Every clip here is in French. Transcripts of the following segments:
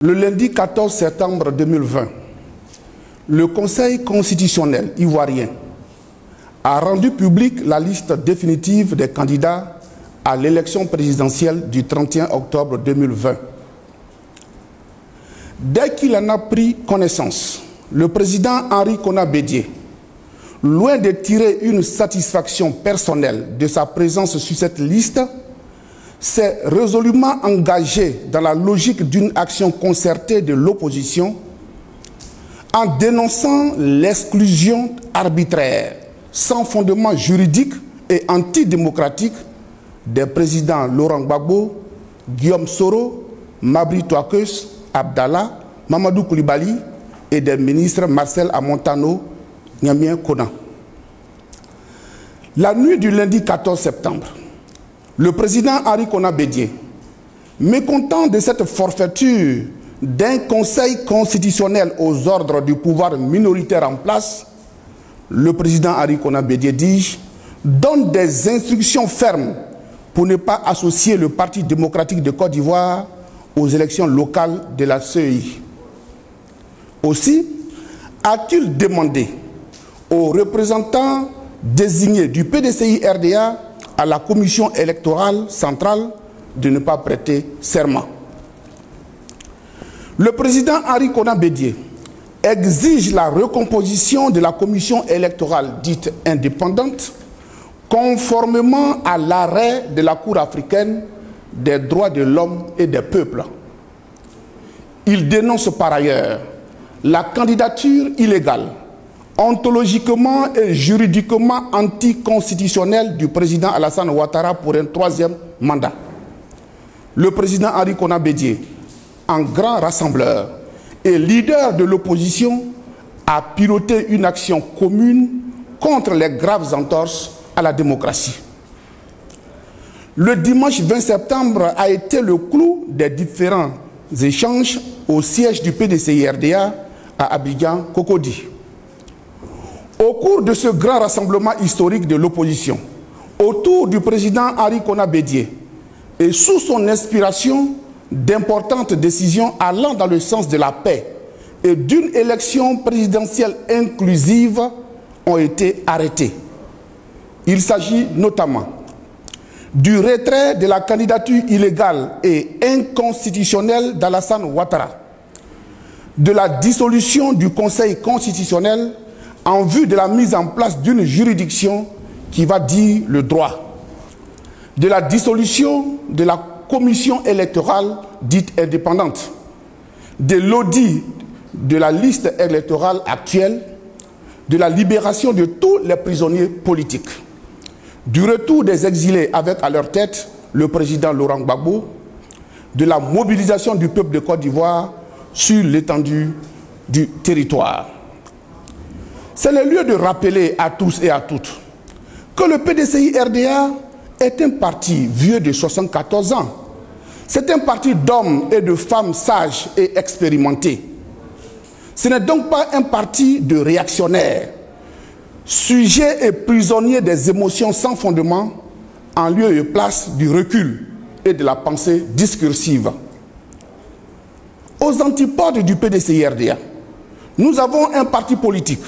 Le lundi 14 septembre 2020, le Conseil constitutionnel ivoirien a rendu publique la liste définitive des candidats à l'élection présidentielle du 31 octobre 2020. Dès qu'il en a pris connaissance, le président Henri Konan Bédié, loin de tirer une satisfaction personnelle de sa présence sur cette liste, s'est résolument engagé dans la logique d'une action concertée de l'opposition en dénonçant l'exclusion arbitraire, sans fondement juridique et antidémocratique des présidents Laurent Gbagbo, Guillaume Soro, Mabry Touakeus, Abdallah, Mamadou Koulibaly et des ministres Marcel Amontano, Niamien Konan. La nuit du lundi 14 septembre, le président Henri Konan Bédié, mécontent de cette forfaiture d'un conseil constitutionnel aux ordres du pouvoir minoritaire en place, le président Henri Konan Bédié, dis-je, donne des instructions fermes pour ne pas associer le Parti démocratique de Côte d'Ivoire aux élections locales de la CEI. Aussi, a-t-il demandé aux représentants désignés du PDCI-RDA à la commission électorale centrale de ne pas prêter serment. Le président Henri Konan Bédié exige la recomposition de la commission électorale dite indépendante conformément à l'arrêt de la Cour africaine des droits de l'homme et des peuples. Il dénonce par ailleurs la candidature illégale, ontologiquement et juridiquement anticonstitutionnelle du président Alassane Ouattara pour un troisième mandat. Le président Henri Konan Bédié, en grand rassembleur et leader de l'opposition, a piloté une action commune contre les graves entorses à la démocratie. Le dimanche 20 septembre a été le clou des différents échanges au siège du PDCI-RDA à Abidjan-Cocody. Au cours de ce grand rassemblement historique de l'opposition, autour du président Henri Konan Bédié et sous son inspiration, d'importantes décisions allant dans le sens de la paix et d'une élection présidentielle inclusive ont été arrêtées. Il s'agit notamment du retrait de la candidature illégale et inconstitutionnelle d'Alassane Ouattara, de la dissolution du Conseil constitutionnel en vue de la mise en place d'une juridiction qui va dire le droit, de la dissolution de la commission électorale dite indépendante, de l'audit de la liste électorale actuelle, de la libération de tous les prisonniers politiques, du retour des exilés avec à leur tête le président Laurent Gbagbo, de la mobilisation du peuple de Côte d'Ivoire sur l'étendue du territoire. C'est le lieu de rappeler à tous et à toutes que le PDCI-RDA est un parti vieux de 74 ans. C'est un parti d'hommes et de femmes sages et expérimentés. Ce n'est donc pas un parti de réactionnaires, sujets et prisonniers des émotions sans fondement, en lieu et place du recul et de la pensée discursive. Aux antipodes du PDCI-RDA, nous avons un parti politique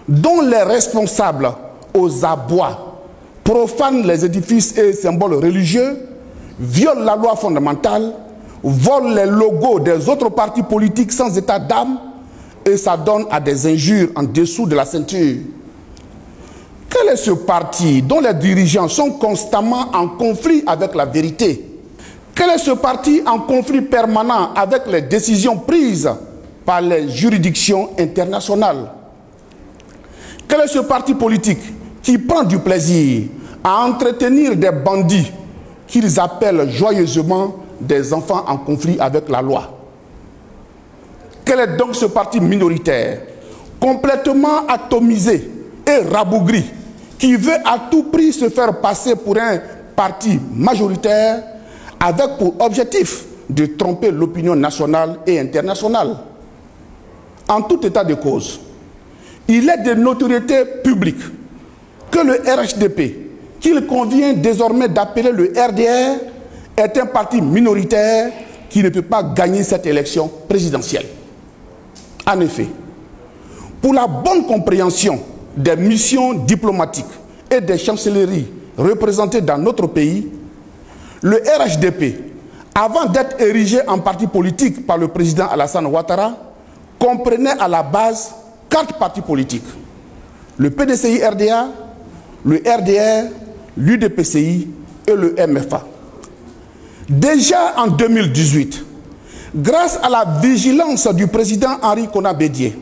dont les responsables aux abois profanent les édifices et symboles religieux, violent la loi fondamentale, volent les logos des autres partis politiques sans état d'âme et s'adonnent à des injures en dessous de la ceinture. Quel est ce parti dont les dirigeants sont constamment en conflit avec la vérité? Quel est ce parti en conflit permanent avec les décisions prises par les juridictions internationales? Quel est ce parti politique qui prend du plaisir à entretenir des bandits qu'ils appellent joyeusement des enfants en conflit avec la loi? Quel est donc ce parti minoritaire, complètement atomisé et rabougri, qui veut à tout prix se faire passer pour un parti majoritaire avec pour objectif de tromper l'opinion nationale et internationale? En tout état de cause, il est de notoriété publique que le RHDP, qu'il convient désormais d'appeler le RDR, est un parti minoritaire qui ne peut pas gagner cette élection présidentielle. En effet, pour la bonne compréhension des missions diplomatiques et des chancelleries représentées dans notre pays, le RHDP, avant d'être érigé en parti politique par le président Alassane Ouattara, comprenait à la base 4 partis politiques: le PDCI-RDA, le RDR, l'UDPCI et le MFA. Déjà en 2018, grâce à la vigilance du président Henri Konan Bédié,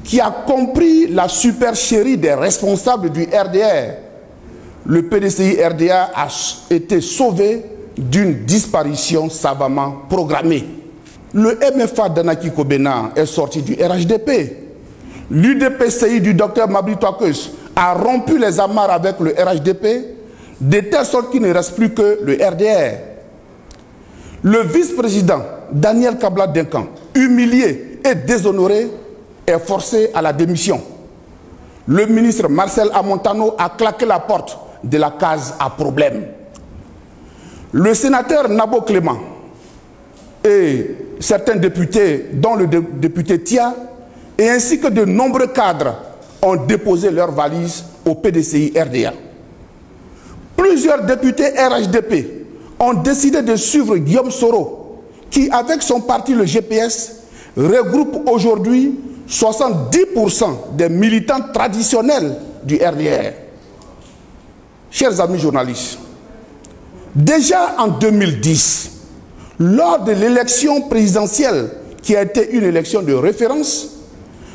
qui a compris la supercherie des responsables du RDR, le PDCI-RDA a été sauvé d'une disparition savamment programmée. Le MFA d'Anaki Kobena est sorti du RHDP. L'UDPCI du docteur Mabri Touakeus a rompu les amarres avec le RHDP, de telle sorte qu'il ne reste plus que le RDR. Le vice-président Daniel Kabla-Denkan, humilié et déshonoré, est forcé à la démission. Le ministre Marcel Amontano a claqué la porte de la case à problème. Le sénateur Nabo Clément et certains députés, dont le député Tia, et ainsi que de nombreux cadres, ont déposé leurs valises au PDCI-RDA. Plusieurs députés RHDP ont décidé de suivre Guillaume Soro, qui, avec son parti, le GPS, regroupe aujourd'hui 70% des militants traditionnels du RDR. Chers amis journalistes, déjà en 2010, lors de l'élection présidentielle qui a été une élection de référence,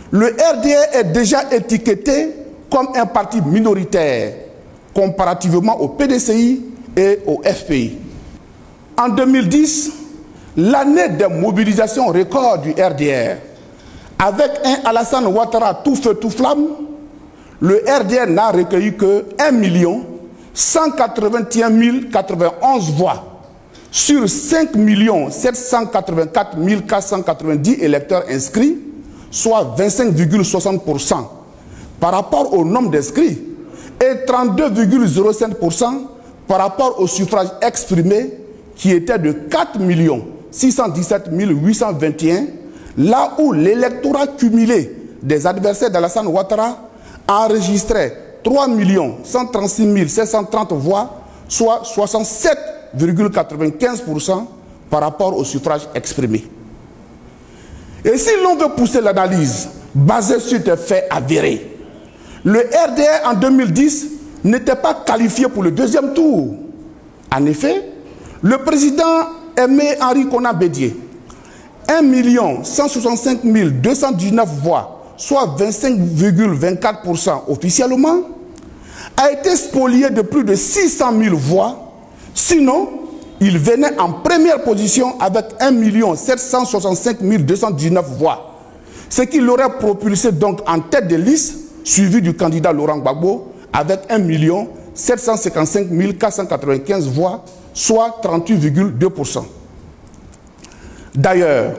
le RDR est déjà étiqueté comme un parti minoritaire comparativement au PDCI et au FPI. En 2010, l'année des mobilisations records du RDR, avec un Alassane Ouattara tout feu tout flamme, le RDR n'a recueilli que 1 181 091 voix sur 5 784 490 électeurs inscrits, soit 25,60% par rapport au nombre d'inscrits et 32,05% par rapport au suffrage exprimé qui était de 4 617 821, là où l'électorat cumulé des adversaires d'Alassane Ouattara enregistrait 3 136 730 voix, soit 67,95% par rapport au suffrage exprimé. Et si l'on veut pousser l'analyse basée sur des faits avérés, le RDR en 2010 n'était pas qualifié pour le deuxième tour. En effet, le président Aimé Henri Konan Bédié, 1 165 219 voix, soit 25,24% officiellement, a été spolié de plus de 600 000 voix. Sinon, il venait en première position avec 1 765 219 voix, ce qui l'aurait propulsé donc en tête de liste, suivi du candidat Laurent Gbagbo avec 1 755 495 voix, soit 38,2%. D'ailleurs,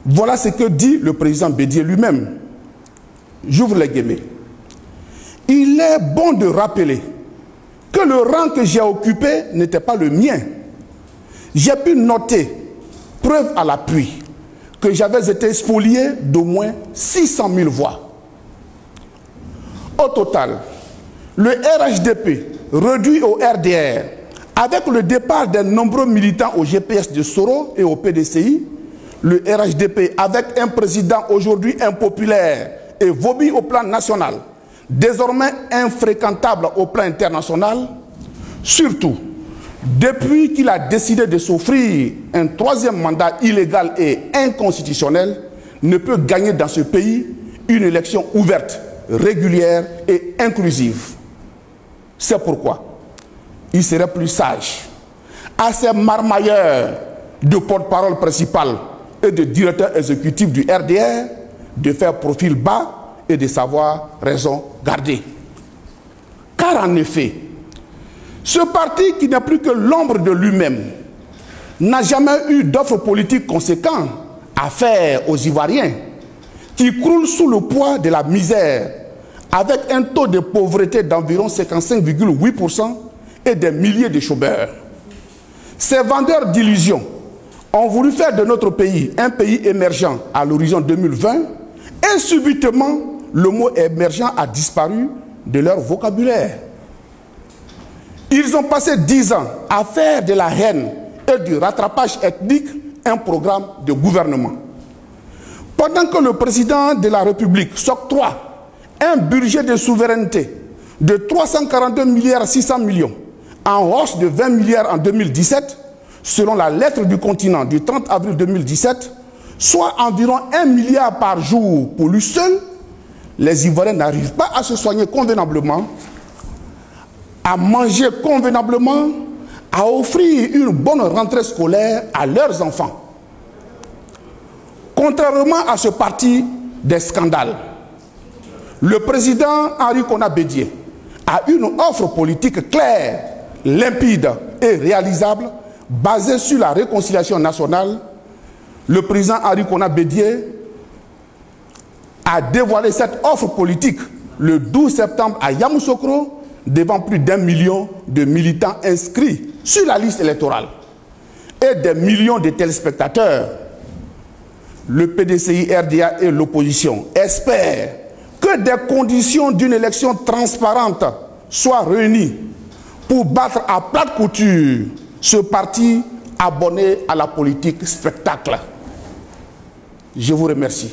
voilà ce que dit le président Bédié lui-même. J'ouvre les guillemets. Il est bon de rappeler que le rang que j'ai occupé n'était pas le mien. J'ai pu noter, preuve à l'appui, que j'avais été spolié d'au moins 600 000 voix. Au total, le RHDP réduit au RDR, avec le départ des nombreux militants au GPS de Soro et au PDCI, le RHDP, avec un président aujourd'hui impopulaire et vomi au plan national, désormais infréquentable au plan international, surtout depuis qu'il a décidé de s'offrir un 3e mandat illégal et inconstitutionnel, ne peut gagner dans ce pays une élection ouverte, régulière et inclusive. C'est pourquoi il serait plus sage à ces marmailleurs de porte-parole principal et de directeur exécutif du RDR de faire profil bas et de savoir raison garder. Car en effet, ce parti qui n'a plus que l'ombre de lui-même n'a jamais eu d'offre politique conséquente à faire aux Ivoiriens, qui croulent sous le poids de la misère, avec un taux de pauvreté d'environ 55,8% et des milliers de chômeurs. Ces vendeurs d'illusions ont voulu faire de notre pays un pays émergent à l'horizon 2020 et subitement, le mot émergent a disparu de leur vocabulaire. Ils ont passé 10 ans à faire de la haine et du rattrapage ethnique un programme de gouvernement. Pendant que le président de la République s'octroie un budget de souveraineté de 342 milliards 600 millions, en hausse de 20 milliards en 2017, selon la lettre du continent du 30 avril 2017, soit environ 1 milliard par jour pour lui seul, les Ivoiriens n'arrivent pas à se soigner convenablement, à manger convenablement, à offrir une bonne rentrée scolaire à leurs enfants. Contrairement à ce parti des scandales, le président Henri Konan Bédié a une offre politique claire, limpide et réalisable, basée sur la réconciliation nationale. Le président Henri Konan Bédié a dévoilé cette offre politique le 12 septembre à Yamoussoukro devant plus d'1 million de militants inscrits sur la liste électorale et des millions de téléspectateurs. Le PDCI-RDA et l'opposition espèrent que des conditions d'une élection transparente soient réunies pour battre à plate couture ce parti abonné à la politique spectacle. Je vous remercie.